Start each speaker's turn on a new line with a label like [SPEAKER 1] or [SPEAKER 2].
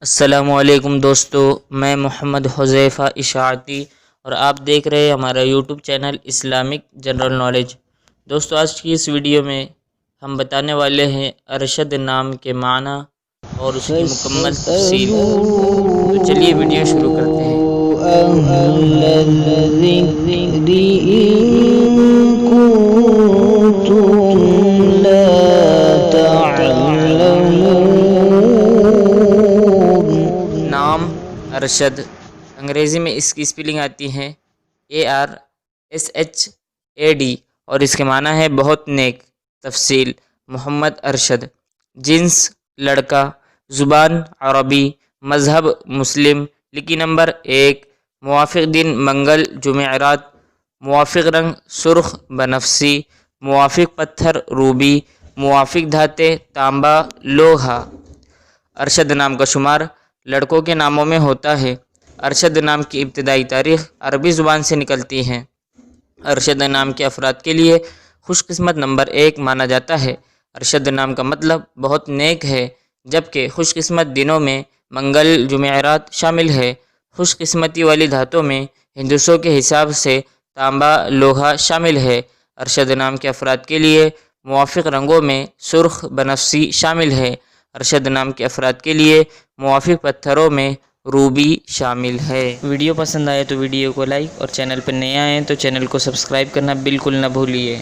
[SPEAKER 1] السلام علیکم دوستو، میں محمد حذیفہ اشاعتی اور آپ دیکھ رہے ہیں ہمارا YouTube channel Islamic general knowledge. دوستو، آج کی اس ویڈیو میں ہم بتانے والے ہیں ارشد نام کے معنی اور اس کی مکمل تفصیل۔ تو چلیے ویڈیو شروع کرتے ہیں۔ نام ارشد، انگریزی میں اس کی اسپیلنگ آتی ہے ARSHAD اور اس کے معنی ہے بہت نیک۔ تفصیل: محمد ارشد، جنس لڑکا، زبان عربی، مذہب مسلم، لکی نمبر 1، موافق دن منگل جمعرات، موافق رنگ سرخ بنفسی، موافق پتھر روبی، موافق دھاتیں تانبا لوہا۔ ارشد نام کا شمار لڑکوں کے ناموں میں ہوتا ہے۔ ارشد نام کی ابتدائی تاریخ عربی زبان سے نکلتی ہے۔ ارشد نام کے افراد کے لیے خوش قسمت نمبر 1 مانا جاتا ہے۔ ارشد نام کا مطلب بہت نیک ہے، جبکہ خوش قسمت دنوں میں منگل جمعرات شامل ہے۔ خوش قسمتی والی دھاتوں میں ہندسوں کے حساب سے تانبا لوہا شامل ہے۔ ارشد نام کے افراد کے لیے موافق رنگوں میں سرخ بنفسی شامل ہے۔ ارشد نام کے افراد کے لیے موافق پتھروں میں روبی شامل ہے۔ ویڈیو پسند آئے تو ویڈیو کو لائک اور چینل پر نئے آئے تو چینل کو سبسکرائب کرنا بالکل نہ بھولیے۔